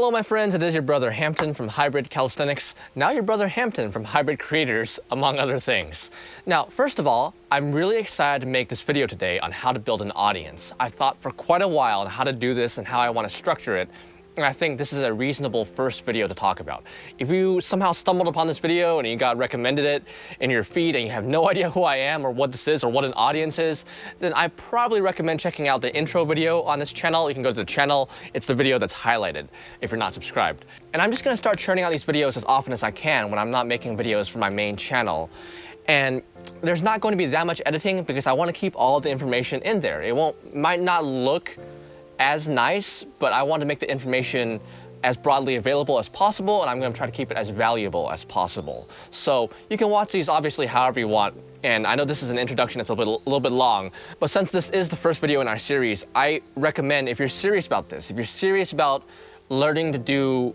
Hello my friends, it is your brother Hampton from Hybrid Calisthenics, now your brother Hampton from Hybrid Creators, among other things. Now, first of all, I'm really excited to make this video today on how to build an audience. I've thought for quite a while on how to do this and how I want to structure it, and I think this is a reasonable first video to talk about. If you somehow stumbled upon this video and you got recommended it in your feed and you have no idea who I am or what this is or what an audience is, then I probably recommend checking out the intro video on this channel. You can go to the channel, it's the video that's highlighted if you're not subscribed. And I'm just gonna start churning out these videos as often as I can when I'm not making videos for my main channel. And there's not going to be that much editing because I want to keep all the information in there. It might not look as nice, but I want to make the information as broadly available as possible, and I'm going to try to keep it as valuable as possible. So you can watch these obviously however you want, and I know this is an introduction that's a little bit long, but since this is the first video in our series, I recommend if you're serious about this, if you're serious about learning to do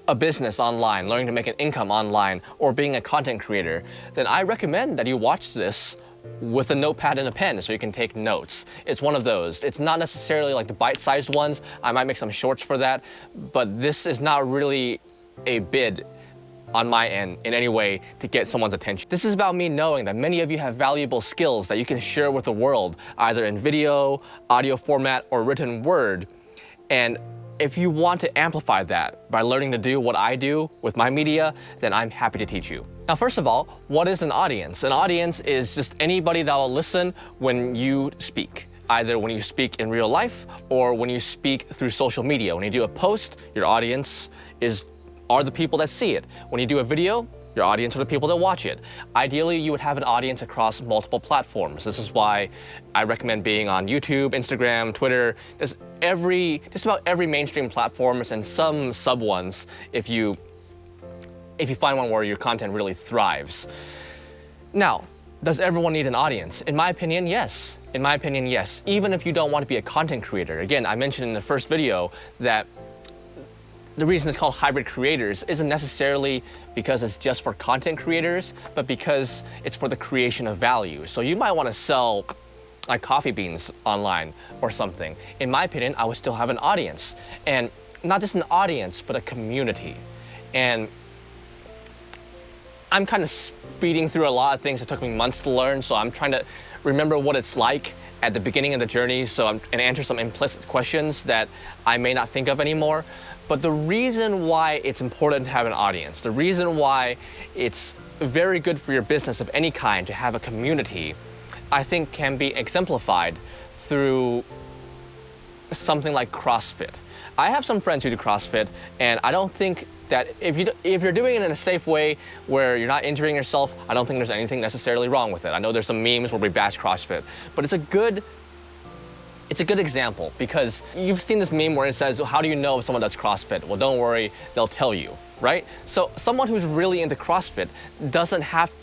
a business online, learning to make an income online, or being a content creator, then I recommend that you watch this with a notepad and a pen so you can take notes. It's one of those. It's not necessarily like the bite-sized ones. I might make some shorts for that, but this is not really a bid on my end in any way to get someone's attention. This is about me knowing that many of you have valuable skills that you can share with the world, either in video, audio format, or written word. And if you want to amplify that by learning to do what I do with my media, then I'm happy to teach you. Now, first of all, what is an audience? An audience is just anybody that will listen when you speak, either when you speak in real life or when you speak through social media. When you do a post, your audience are the people that see it. When you do a video, your audience are the people that watch it. Ideally, you would have an audience across multiple platforms. This is why I recommend being on YouTube, Instagram, Twitter, just about every mainstream platforms and some sub ones if you find one where your content really thrives. Now, does everyone need an audience? In my opinion, yes. In my opinion, yes. Even if you don't want to be a content creator. Again, I mentioned in the first video that the reason it's called Hybrid Creators isn't necessarily because it's just for content creators, but because it's for the creation of value. So you might want to sell like coffee beans online or something. In my opinion, I would still have an audience. And not just an audience, but a community. And I'm kind of speeding through a lot of things that took me months to learn, so I'm trying to remember what it's like at the beginning of the journey, and answer some implicit questions that I may not think of anymore. But the reason why it's important to have an audience, the reason why it's very good for your business of any kind to have a community, I think can be exemplified through something like CrossFit. I have some friends who do CrossFit, and I don't think that if you're doing it in a safe way where you're not injuring yourself, I don't think there's anything necessarily wrong with it. I know there's some memes where we bash CrossFit, but it's a good example because you've seen this meme where it says, how do you know if someone does CrossFit? Well, don't worry, they'll tell you, right? So someone who's really into CrossFit you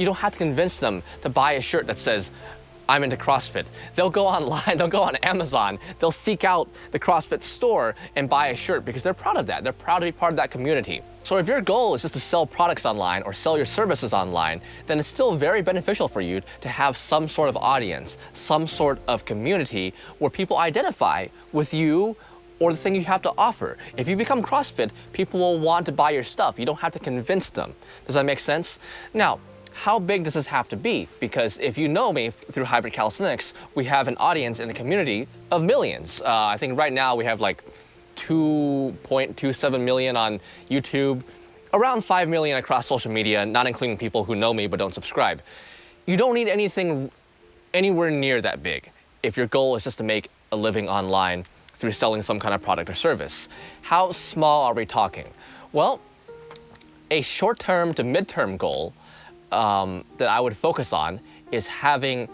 don't have to convince them to buy a shirt that says, I'm into CrossFit. They'll go online, they'll go on Amazon, they'll seek out the CrossFit store and buy a shirt because they're proud of that. They're proud to be part of that community. So if your goal is just to sell products online or sell your services online, then it's still very beneficial for you to have some sort of audience, some sort of community where people identify with you or the thing you have to offer. If you become CrossFit, people will want to buy your stuff. You don't have to convince them. Does that make sense? Now, how big does this have to be? Because if you know me through Hybrid Calisthenics, we have an audience in the community of millions. I think right now we have like 2.27 million on YouTube, around 5 million across social media, not including people who know me but don't subscribe. You don't need anything anywhere near that big if your goal is just to make a living online through selling some kind of product or service. How small are we talking? Well, a short-term to mid-term goal that I would focus on is having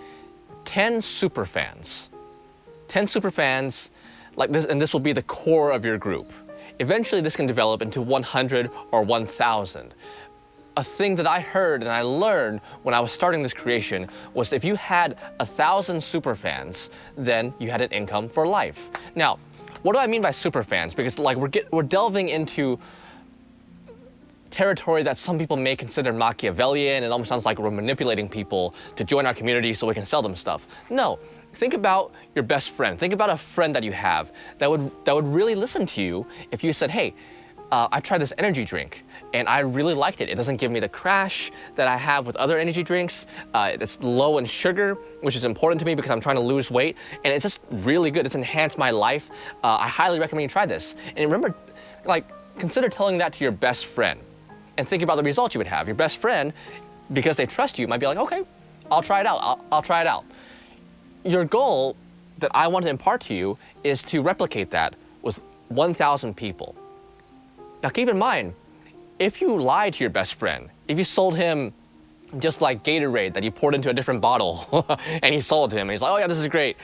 10 super fans. 10 super fans like this, and this will be the core of your group. Eventually this can develop into 100 or 1,000. A thing that I heard and I learned when I was starting this creation was if you had 1,000 super fans, then you had an income for life. Now, what do I mean by super fans? Because like we're delving into territory that some people may consider Machiavellian. It almost sounds like we're manipulating people to join our community so we can sell them stuff. No, Think about your best friend. Think about a friend that you have that would really listen to you if you said, hey, I tried this energy drink and I really liked it. It doesn't give me the crash that I have with other energy drinks. It's low in sugar, which is important to me because I'm trying to lose weight. And it's just really good. It's enhanced my life. I highly recommend you try this. And remember, like, consider telling that to your best friend and think about the results you would have. Your best friend, because they trust you, might be like, okay, I'll try it out. I'll try it out. Your goal that I want to impart to you is to replicate that with 1,000 people. Now keep in mind, if you lied to your best friend, if you sold him just like Gatorade that you poured into a different bottle and you sold him and he's like, oh yeah, this is great,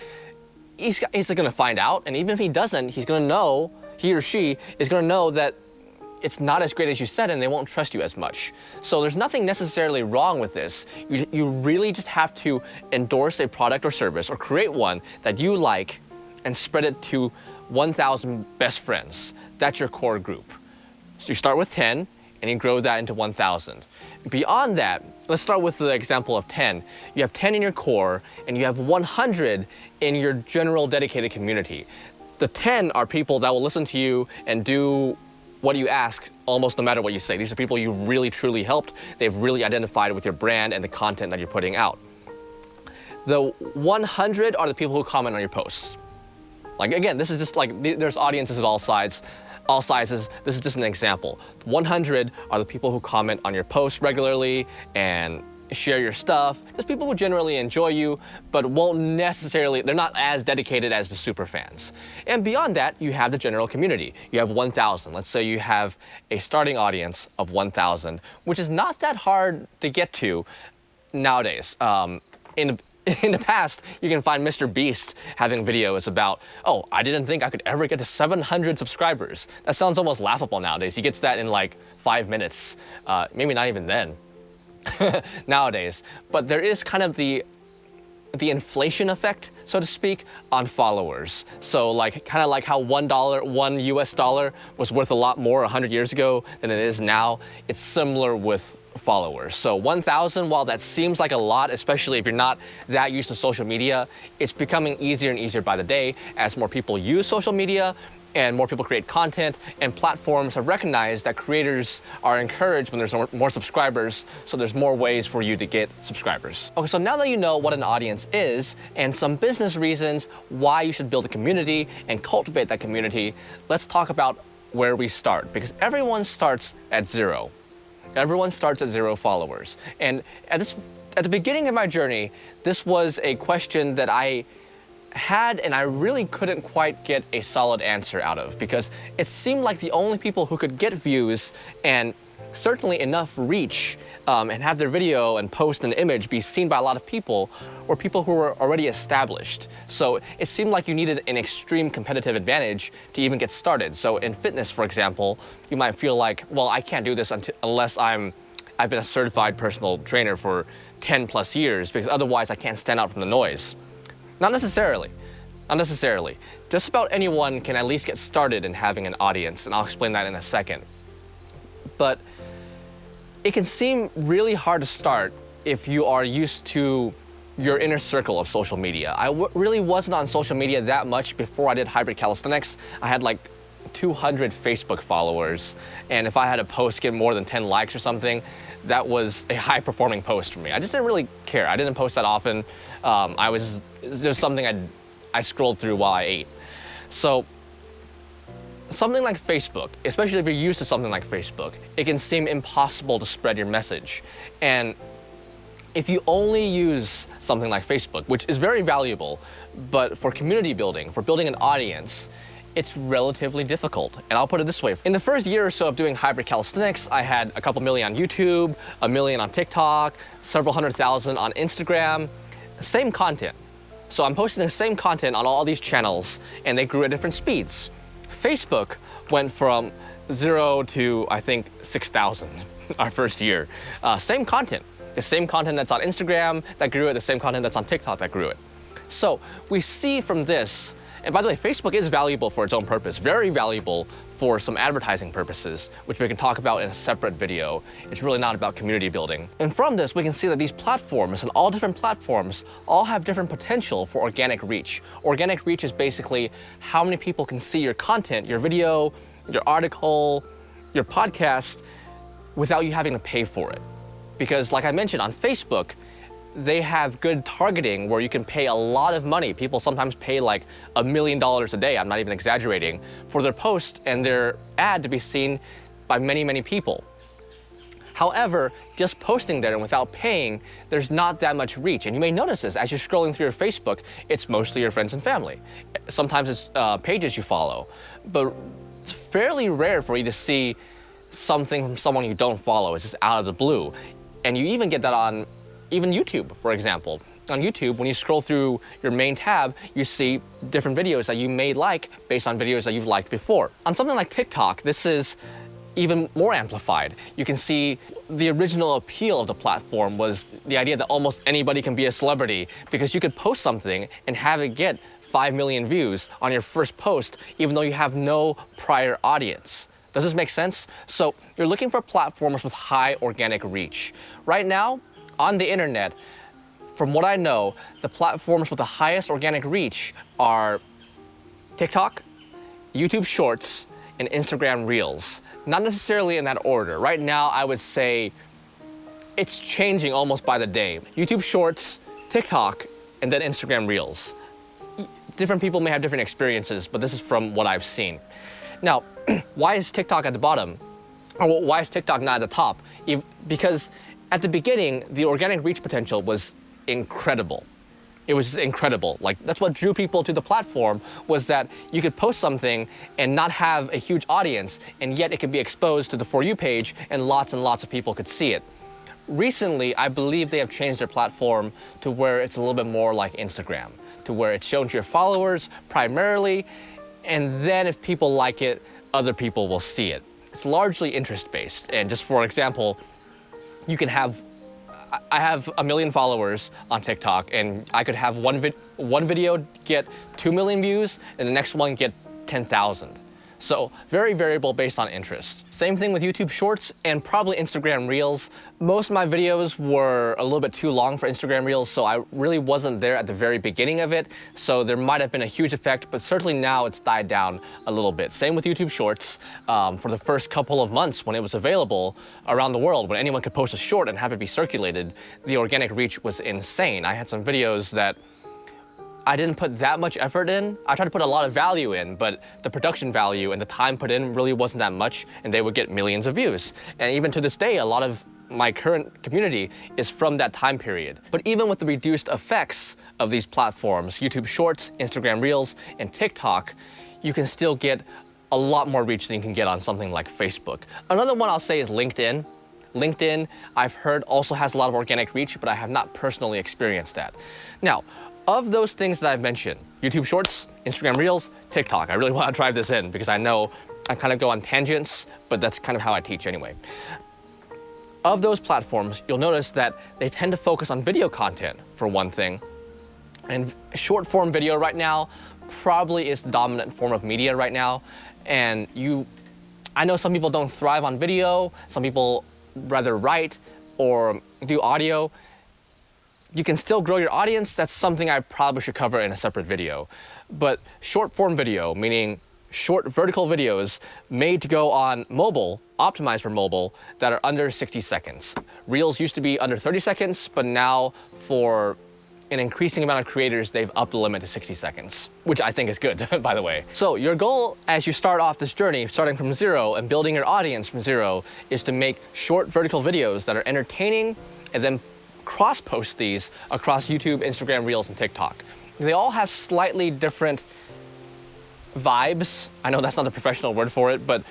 he's gonna find out, and even if he doesn't, he's gonna know, he or she is gonna know that it's not as great as you said and they won't trust you as much. So there's nothing necessarily wrong with this. You really just have to endorse a product or service or create one that you like and spread it to 1,000 best friends. That's your core group. So you start with 10 and you grow that into 1,000. Beyond that, let's start with the example of 10. You have 10 in your core and you have 100 in your general dedicated community. The 10 are people that will listen to you and do what you ask almost no matter what you say. These are people you really truly helped. They've really identified with your brand and the content that you're putting out. The 100 are the people who comment on your posts. Like again, this is just like, there's audiences of all sizes. This is just an example. 100 are the people who comment on your posts regularly and share your stuff. Just people who generally enjoy you, but won't necessarily, they're not as dedicated as the super fans. And beyond that, you have the general community. You have 1,000. Let's say you have a starting audience of 1,000, which is not that hard to get to nowadays. In the past, you can find Mr. Beast having videos about, oh, I didn't think I could ever get to 700 subscribers. That sounds almost laughable nowadays. He gets that in like 5 minutes, maybe not even then nowadays. But there is kind of the inflation effect, so to speak, on followers. So like, kind of like how $1 US dollar was worth a lot more 100 years ago than it is now. It's similar with followers. So 1,000, while that seems like a lot, especially if you're not that used to social media, it's becoming easier and easier by the day as more people use social media and more people create content, and platforms have recognized that creators are encouraged when there's more subscribers, so there's more ways for you to get subscribers. Okay, so now that you know what an audience is and some business reasons why you should build a community and cultivate that community, let's talk about where we start, because everyone starts at zero. Everyone starts at 0 followers. And at the beginning of my journey, this was a question that I had and I really couldn't quite get a solid answer out of, because it seemed like the only people who could get views and certainly enough reach and have their video and post an image be seen by a lot of people were people who were already established. So it seemed like you needed an extreme competitive advantage to even get started. So in fitness, for example, you might feel like, well, I can't do this unless I've been a certified personal trainer for 10 plus years, because otherwise I can't stand out from the noise. Not necessarily. Not necessarily. Just about anyone can at least get started in having an audience, and I'll explain that in a second. But it can seem really hard to start if you are used to your inner circle of social media. I really wasn't on social media that much before I did hybrid calisthenics. I had like 200 Facebook followers, and if I had a post get more than 10 likes or something, that was a high performing post for me. I just didn't really care. I didn't post that often. There's something I scrolled through while I ate. So something like Facebook, especially if you're used to something like Facebook, it can seem impossible to spread your message. And if you only use something like Facebook, which is very valuable, but for community building, for building an audience, it's relatively difficult. And I'll put it this way. In the first year or so of doing hybrid calisthenics, I had a couple million on YouTube, 1 million on TikTok, several 100,000 on Instagram, same content. So I'm posting the same content on all these channels, and they grew at different speeds. Facebook went from 0 to, I think, 6,000 our first year. Same content. The same content that's on Instagram that grew it, the same content that's on TikTok that grew it. So we see from this, and by the way, Facebook is valuable for its own purpose, very valuable for some advertising purposes, which we can talk about in a separate video. It's really not about community building. And from this, we can see that these platforms and all different platforms all have different potential for organic reach. Organic reach is basically how many people can see your content, your video, your article, your podcast, without you having to pay for it. Because like I mentioned, on Facebook, they have good targeting where you can pay a lot of money. People sometimes pay like $1 million a day, I'm not even exaggerating, for their post and their ad to be seen by many, many people. However, just posting there and without paying, there's not that much reach. And you may notice this as you're scrolling through your Facebook, it's mostly your friends and family. Sometimes it's pages you follow, but it's fairly rare for you to see something from someone you don't follow. It's just out of the blue. And you even get that on even YouTube, for example. On YouTube, when you scroll through your main tab, you see different videos that you may like based on videos that you've liked before. On something like TikTok, this is even more amplified. You can see the original appeal of the platform was the idea that almost anybody can be a celebrity, because you could post something and have it get 5 million views on your first post, even though you have no prior audience. Does this make sense? So you're looking for platforms with high organic reach. Right now, on the internet, from what I know, the platforms with the highest organic reach are TikTok, YouTube Shorts, and Instagram Reels. Not necessarily in that order. Right now, I would say it's changing almost by the day. YouTube Shorts, TikTok, and then Instagram Reels. Different people may have different experiences, but this is from what I've seen. Now, why is TikTok at the bottom? Or why is TikTok not at the top? Because at the beginning, the organic reach potential was incredible. It was incredible. Like, that's what drew people to the platform, was that you could post something and not have a huge audience, and yet it could be exposed to the For You page and lots of people could see it. Recently, I believe they have changed their platform to where it's a little bit more like Instagram, to where it's shown to your followers primarily, and then if people like it, other people will see it. It's largely interest-based. And just for example, you can have, I have 1 million followers on TikTok, and I could have one video get 2 million views and the next one get 10,000. So very variable based on interest. Same thing with YouTube Shorts and probably Instagram Reels. Most of my videos were a little bit too long for Instagram Reels, so I really wasn't there at the very beginning of it. So there might have been a huge effect, but certainly now it's died down a little bit. Same with YouTube Shorts. For the first couple of months when it was available around the world, when anyone could post a short and have it be circulated, the organic reach was insane. I had some videos that I didn't put that much effort in. I tried to put a lot of value in, but the production value and the time put in really wasn't that much, and they would get millions of views. And even to this day, a lot of my current community is from that time period. But even with the reduced effects of these platforms, YouTube Shorts, Instagram Reels, and TikTok, you can still get a lot more reach than you can get on something like Facebook. Another one I'll say is LinkedIn. LinkedIn, I've heard, also has a lot of organic reach, but I have not personally experienced that. Now, of those things that I've mentioned, YouTube Shorts, Instagram Reels, TikTok, I really want to drive this in because I know I kind of go on tangents, but that's kind of how I teach anyway. Of those platforms, you'll notice that they tend to focus on video content, for one thing. And short form video right now probably is the dominant form of media right now. And I know some people don't thrive on video, some people rather write or do audio. You can still grow your audience. That's something I probably should cover in a separate video. But short form video, meaning short vertical videos made to go on mobile, optimized for mobile, that are under 60 seconds. Reels used to be under 30 seconds, but now for an increasing amount of creators, they've upped the limit to 60 seconds, which I think is good, by the way. So your goal as you start off this journey, starting from zero and building your audience from zero, is to make short vertical videos that are entertaining and then cross-post these across YouTube, Instagram Reels, and TikTok. They all have slightly different vibes. I know that's not the professional word for it, but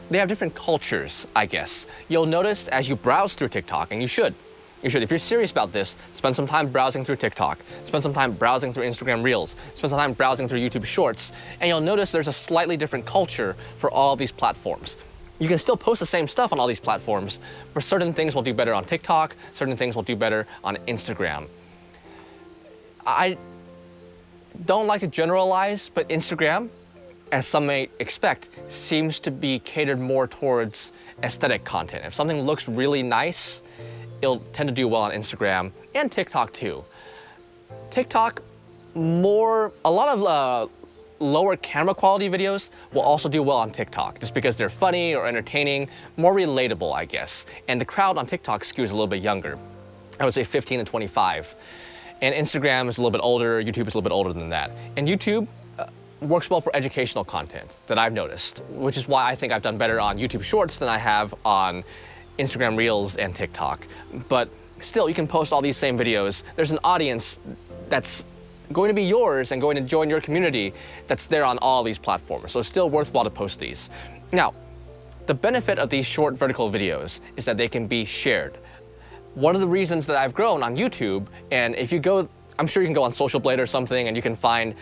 they have different cultures, I guess. You'll notice as you browse through TikTok, and you should, if you're serious about this, spend some time browsing through TikTok, spend some time browsing through Instagram Reels, spend some time browsing through YouTube Shorts, and you'll notice there's a slightly different culture for all of these platforms. You can still post the same stuff on all these platforms, but certain things will do better on TikTok, certain things will do better on Instagram. I don't like to generalize, but Instagram as some may expect, seems to be catered more towards aesthetic content. If something looks really nice, it'll tend to do well on Instagram and TikTok too. TikTok, a lot of lower camera quality videos will also do well on TikTok, just because they're funny or entertaining, more relatable, I guess. And the crowd on TikTok skews a little bit younger. I would say 15 to 25. And Instagram is a little bit older, YouTube is a little bit older than that. And YouTube works well for educational content that I've noticed, which is why I think I've done better on YouTube Shorts than I have on Instagram Reels and TikTok. But still, you can post all these same videos. There's an audience that's going to be yours and going to join your community that's there on all these platforms. So it's still worthwhile to post these. Now, the benefit of these short vertical videos is that they can be shared. One of the reasons that I've grown on YouTube, and if you go, I'm sure you can go on Social Blade or something and you can find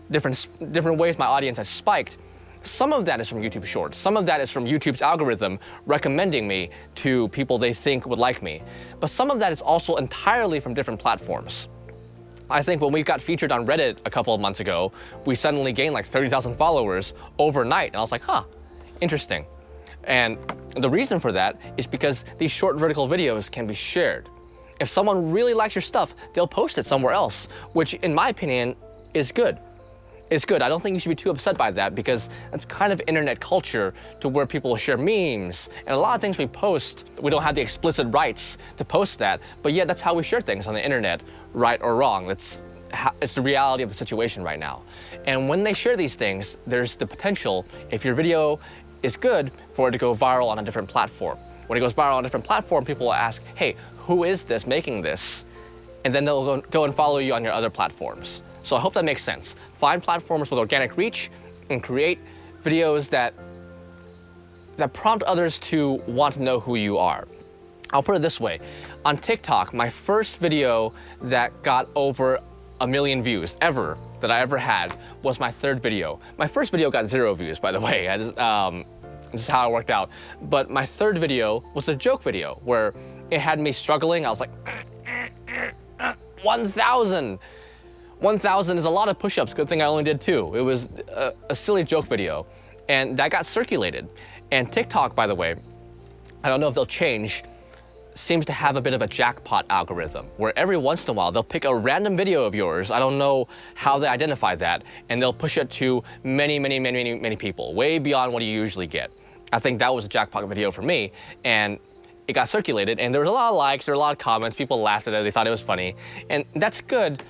different ways my audience has spiked. Some of that is from YouTube Shorts. Some of that is from YouTube's algorithm recommending me to people they think would like me. But some of that is also entirely from different platforms. I think when we got featured on Reddit a couple of months ago, we suddenly gained like 30,000 followers overnight. And I was like, huh, interesting. And the reason for that is because these short vertical videos can be shared. If someone really likes your stuff, they'll post it somewhere else, which in my opinion is good. It's good. I don't think you should be too upset by that, because that's kind of internet culture to where people share memes. And a lot of things we post, we don't have the explicit rights to post that, but yeah, that's how we share things on the internet, right or wrong. It's the reality of the situation right now. And when they share these things, there's the potential, if your video is good, for it to go viral on a different platform. When it goes viral on a different platform, people will ask, hey, who is this making this? And then they'll go and follow you on your other platforms. So I hope that makes sense. Find platforms with organic reach and create videos that prompt others to want to know who you are. I'll put it this way. On TikTok, my first video that got over 1 million views that I ever had was my third video. My first video got 0 views, by the way. This is how it worked out. But my third video was a joke video where it had me struggling. I was like, 1,000. 1,000 is a lot of push-ups. Good thing I only did 2. It was a silly joke video, and that got circulated. And TikTok, by the way, I don't know if they'll change, seems to have a bit of a jackpot algorithm where every once in a while they'll pick a random video of yours. I don't know how they identify that, and they'll push it to many people, way beyond what you usually get. I think that was a jackpot video for me, and it got circulated, and there was a lot of likes, there were a lot of comments, people laughed at it, they thought it was funny, and that's good.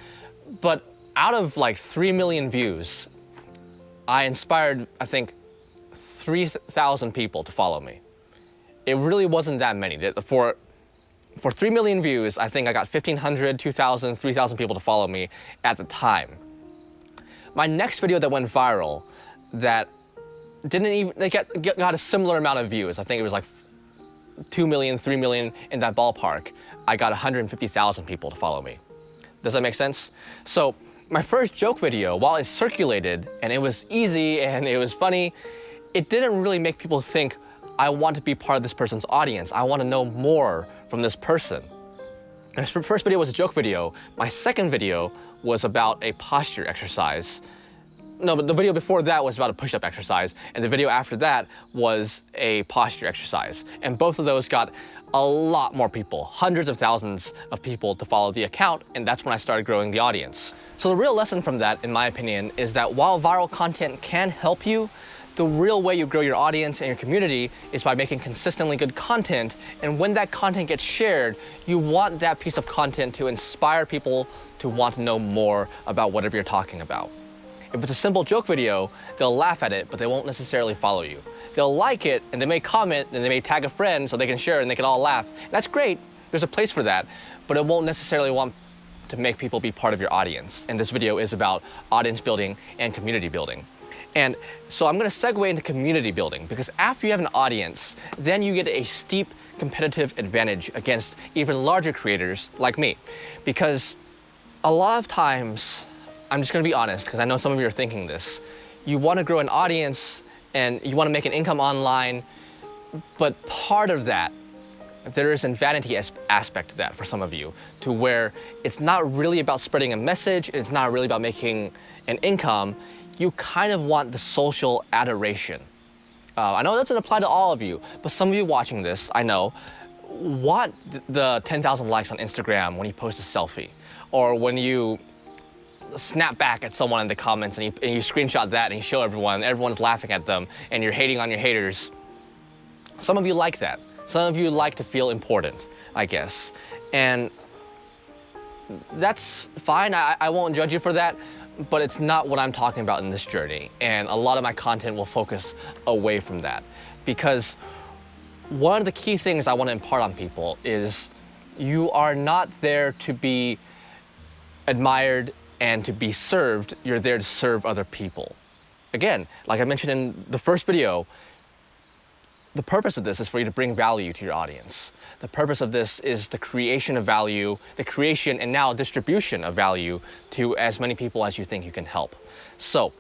But out of like 3 million views, I inspired, I think, 3,000 people to follow me. It really wasn't that many. For 3 million views, I think I got 1,500, 2,000, 3,000 people to follow me at the time. My next video that went viral, that got a similar amount of views. I think it was like 2 million, 3 million, in that ballpark. I got 150,000 people to follow me. Does that make sense? So my first joke video, while it circulated and it was easy and it was funny, it didn't really make people think, I want to be part of this person's audience. I want to know more from this person. My first video was a joke video. My second video was about a posture exercise. No, but the video before that was about a push-up exercise, and the video after that was a posture exercise. And both of those got a lot more people, hundreds of thousands of people to follow the account, and that's when I started growing the audience. So the real lesson from that, in my opinion, is that while viral content can help you, the real way you grow your audience and your community is by making consistently good content, and when that content gets shared, you want that piece of content to inspire people to want to know more about whatever you're talking about. If it's a simple joke video, they'll laugh at it, but they won't necessarily follow you. They'll like it, and they may comment, and they may tag a friend so they can share and they can all laugh. That's great, there's a place for that, but it won't necessarily want to make people be part of your audience. And this video is about audience building and community building. And so I'm gonna segue into community building, because after you have an audience, then you get a steep competitive advantage against even larger creators like me. Because a lot of times, I'm just gonna be honest, because I know some of you are thinking this, you wanna grow an audience and you wanna make an income online, but part of that, there is a vanity aspect to that for some of you, to where it's not really about spreading a message, it's not really about making an income. you kind of want the social adoration. I know it doesn't apply to all of you, but some of you watching this, I know, want the 10,000 likes on Instagram when you post a selfie, or when you snap back at someone in the comments and you screenshot that and you show everyone, everyone's laughing at them, and you're hating on your haters. Some of you like that. Some of you like to feel important, I guess. And that's fine, I won't judge you for that, but it's not what I'm talking about in this journey. And a lot of my content will focus away from that. Because one of the key things I want to impart on people is you are not there to be admired and to be served, you're there to serve other people. Again, like I mentioned in the first video, the purpose of this is for you to bring value to your audience. The purpose of this is the creation of value, the creation and now distribution of value to as many people as you think you can help. So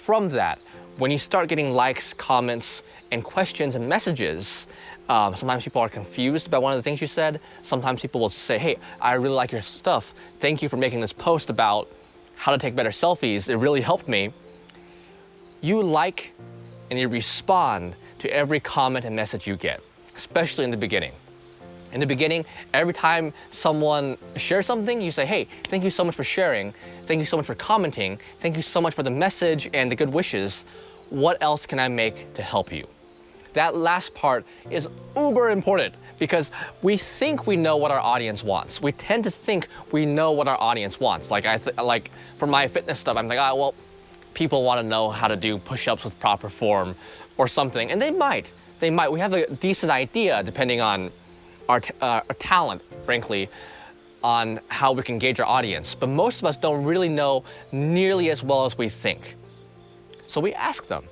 from that, when you start getting likes, comments, and questions and messages, sometimes people are confused about one of the things you said. Sometimes people will say, hey, I really like your stuff. Thank you for making this post about how to take better selfies. It really helped me. You like and you respond to every comment and message you get, especially in the beginning. In the beginning, every time someone shares something, you say, hey, thank you so much for sharing. Thank you so much for commenting. Thank you so much for the message and the good wishes. What else can I make to help you? That last part is uber important because we think we know what our audience wants. We tend to think we know what our audience wants. Like for my fitness stuff, I'm like, well, people want to know how to do push-ups with proper form or something, and they might. We have a decent idea, depending on our talent, frankly, on how we can gauge our audience. But most of us don't really know nearly as well as we think. So we ask them.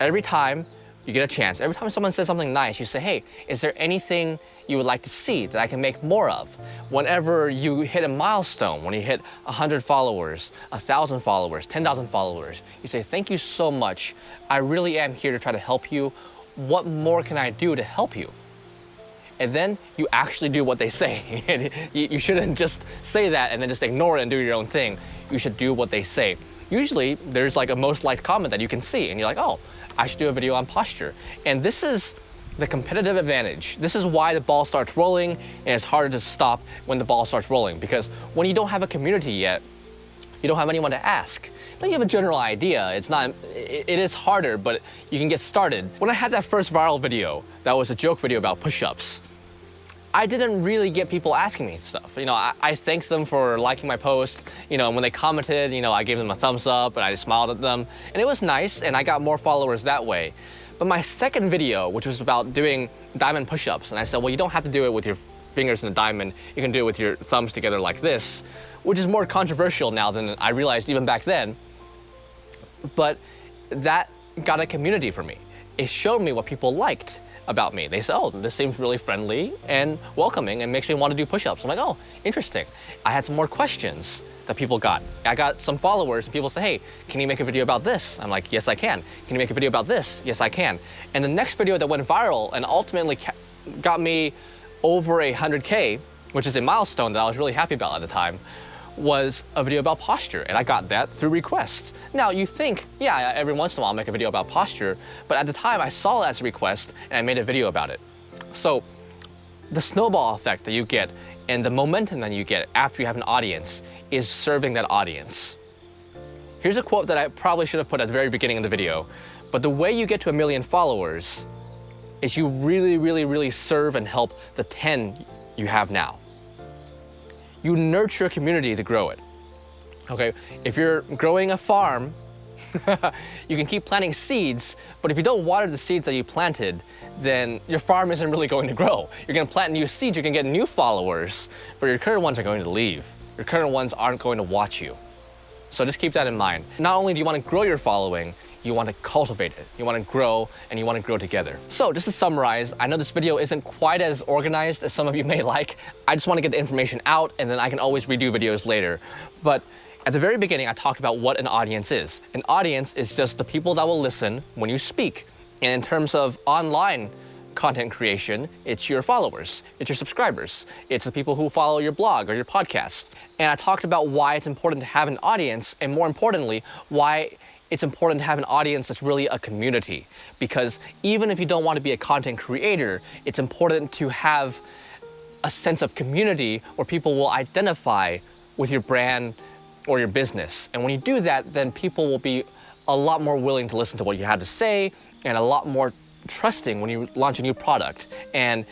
Every time you get a chance, every time someone says something nice, you say, hey, is there anything you would like to see that I can make more of? Whenever you hit a milestone, when you hit 100 followers, 1,000 followers, 10,000 followers, you say, thank you so much. I really am here to try to help you. What more can I do to help you? And then you actually do what they say. You shouldn't just say that and then just ignore it and do your own thing. You should do what they say. Usually there's like a most liked comment that you can see and you're like, oh, I should do a video on posture. And this is the competitive advantage. This is why the ball starts rolling and it's harder to stop when the ball starts rolling, because when you don't have a community yet, you don't have anyone to ask. Then you have a general idea. It is harder, but you can get started. When I had that first viral video, that was a joke video about push-ups, I didn't really get people asking me stuff. I thanked them for liking my post. When they commented, I gave them a thumbs up and I just smiled at them. And it was nice and I got more followers that way. But my second video, which was about doing diamond push-ups, and I said, well, you don't have to do it with your fingers in a diamond. You can do it with your thumbs together like this, which is more controversial now than I realized even back then. But that got a community for me. It showed me what people liked about me. They said, oh, this seems really friendly and welcoming and makes me want to do push-ups. I'm like, oh, interesting. I had some more questions that people got. I got some followers and people say, hey, can you make a video about this? I'm like, yes, I can. Can you make a video about this? Yes, I can. And the next video that went viral and ultimately got me over 100K, which is a milestone that I was really happy about at the time, was a video about posture, and I got that through requests. Now you think, yeah, every once in a while I'll make a video about posture, but at the time I saw it as a request and I made a video about it. So the snowball effect that you get and the momentum that you get after you have an audience is serving that audience. Here's a quote that I probably should have put at the very beginning of the video, but the way you get to 1 million followers is you really, really, really serve and help the 10 you have now. You nurture a community to grow it. Okay, if you're growing a farm, you can keep planting seeds, but if you don't water the seeds that you planted, then your farm isn't really going to grow. You're gonna plant new seeds, you can get new followers, but your current ones are going to leave. Your current ones aren't going to watch you. So just keep that in mind. Not only do you want to grow your following, you want to cultivate it. You want to grow, and you want to grow together. So just to summarize, I know this video isn't quite as organized as some of you may like. I just want to get the information out, and then I can always redo videos later. But at the very beginning, I talked about what an audience is. An audience is just the people that will listen when you speak. And in terms of online content creation, it's your followers, it's your subscribers, it's the people who follow your blog or your podcast. And I talked about why it's important to have an audience, and more importantly, why it's important to have an audience that's really a community, because even if you don't want to be a content creator, it's important to have a sense of community where people will identify with your brand or your business. And when you do that, then people will be a lot more willing to listen to what you have to say and a lot more trusting when you launch a new product. And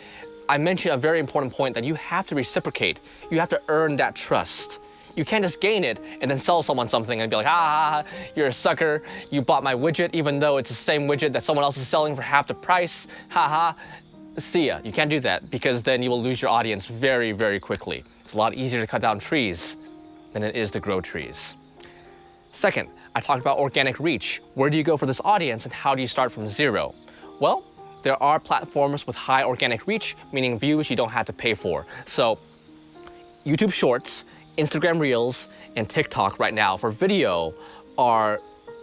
I mentioned a very important point, that you have to reciprocate. You have to earn that trust. You can't just gain it and then sell someone something and be like, ah, you're a sucker. You bought my widget even though it's the same widget that someone else is selling for half the price. Haha. See ya. You can't do that, because then you will lose your audience very, very quickly. It's a lot easier to cut down trees than it is to grow trees. Second, I talked about organic reach. Where do you go for this audience, and how do you start from zero? Well, there are platforms with high organic reach, meaning views you don't have to pay for. So YouTube Shorts, Instagram Reels, and TikTok right now for video are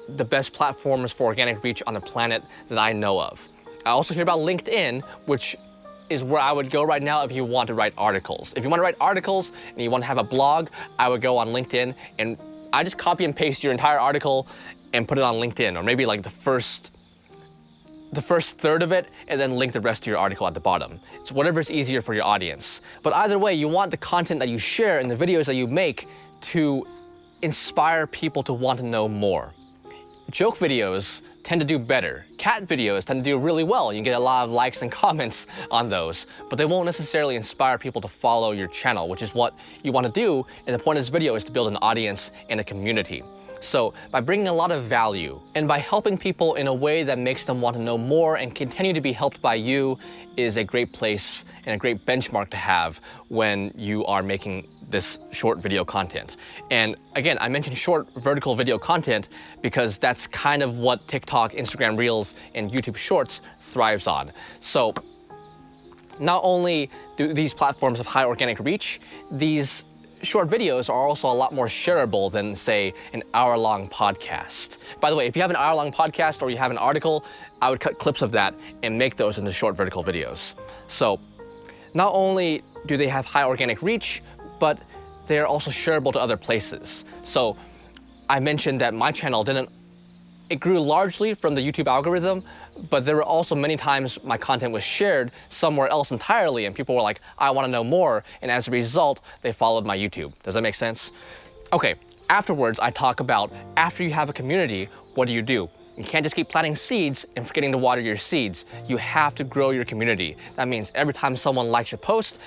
the best platforms for organic reach on the planet that I know of. I also hear about LinkedIn, which is where I would go right now if you want to write articles. If you want to write articles and you want to have a blog, I would go on LinkedIn, and I just copy and paste your entire article and put it on LinkedIn, or maybe like the first third of it, and then link the rest of your article at the bottom. It's whatever's easier for your audience. But either way, you want the content that you share and the videos that you make to inspire people to want to know more. Joke videos tend to do better. Cat videos tend to do really well. You get a lot of likes and comments on those, but they won't necessarily inspire people to follow your channel, which is what you want to do. And the point of this video is to build an audience and a community. So by bringing a lot of value and by helping people in a way that makes them want to know more and continue to be helped by you is a great place and a great benchmark to have when you are making this short video content. And again, I mentioned short vertical video content because that's kind of what TikTok, Instagram Reels, and YouTube Shorts thrives on. So not only do these platforms have high organic reach, these short videos are also a lot more shareable than, say, an hour-long podcast. By the way, if you have an hour-long podcast or you have an article, I would cut clips of that and make those into short vertical videos. So not only do they have high organic reach, but they're also shareable to other places. So I mentioned that my channel it grew largely from the YouTube algorithm, but there were also many times my content was shared somewhere else entirely, and people were like, I want to know more, and as a result, they followed my YouTube. Does that make sense? Okay, afterwards, I talk about after you have a community, what do? You can't just keep planting seeds and forgetting to water your seeds. You have to grow your community. That means every time someone likes your post,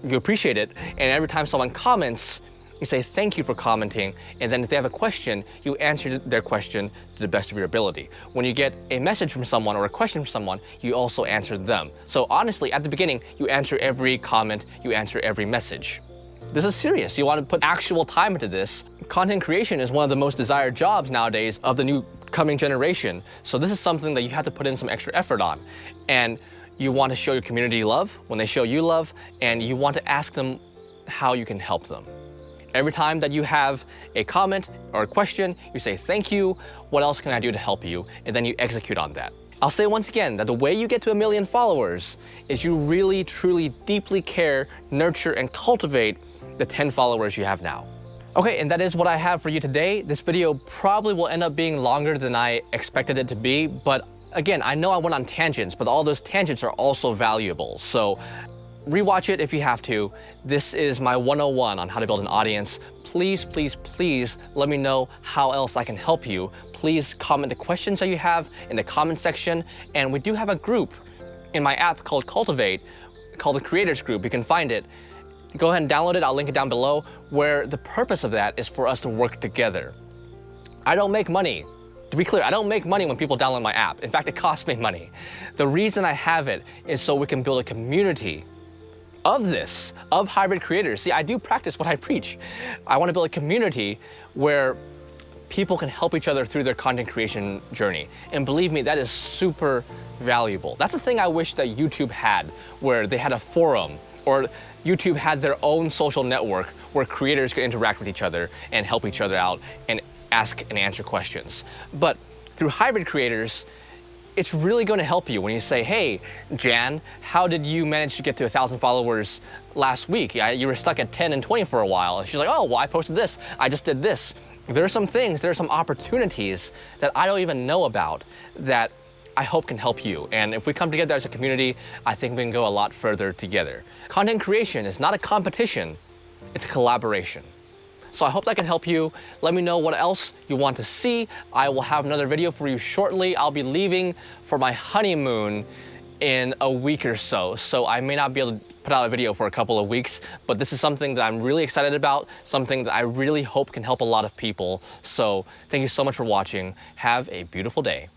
you appreciate it, and every time someone comments, you say thank you for commenting, and then if they have a question, you answer their question to the best of your ability. When you get a message from someone or a question from someone, you also answer them. So honestly, at the beginning, you answer every comment, you answer every message. This is serious. You want to put actual time into this. Content creation is one of the most desired jobs nowadays of the new coming generation. So this is something that you have to put in some extra effort on. And you want to show your community love when they show you love, and you want to ask them how you can help them. Every time that you have a comment or a question, you say, thank you, what else can I do to help you? And then you execute on that. I'll say once again that the way you get to 1 million followers is you really, truly, deeply care, nurture, and cultivate the 10 followers you have now. Okay, and that is what I have for you today. This video probably will end up being longer than I expected it to be, but again, I know I went on tangents, but all those tangents are also valuable. So rewatch it if you have to. This is my 101 on how to build an audience. Please, please, please let me know how else I can help you. Please comment the questions that you have in the comment section. And we do have a group in my app called Cultivate, called the Creators Group. You can find it. Go ahead and download it. I'll link it down below, where the purpose of that is for us to work together. I don't make money. To be clear, I don't make money when people download my app. In fact, it costs me money. The reason I have it is so we can build a community of hybrid creators. See, I do practice what I preach. I want to build a community where people can help each other through their content creation journey. And believe me, that is super valuable. That's the thing I wish that YouTube had, where they had a forum, or YouTube had their own social network where creators could interact with each other and help each other out and ask and answer questions. But through hybrid creators, it's really going to help you when you say, hey, Jan, how did you manage to get to 1,000 followers last week? You were stuck at 10 and 20 for a while. And she's like, oh, well, I posted this. I just did this. there are some things, there are some opportunities that I don't even know about that I hope can help you. And if we come together as a community, I think we can go a lot further together. Content creation is not a competition, it's a collaboration. So I hope that can help you. Let me know what else you want to see. I will have another video for you shortly. I'll be leaving for my honeymoon in a week or so. So I may not be able to put out a video for a couple of weeks, but this is something that I'm really excited about, something that I really hope can help a lot of people. So thank you so much for watching. Have a beautiful day.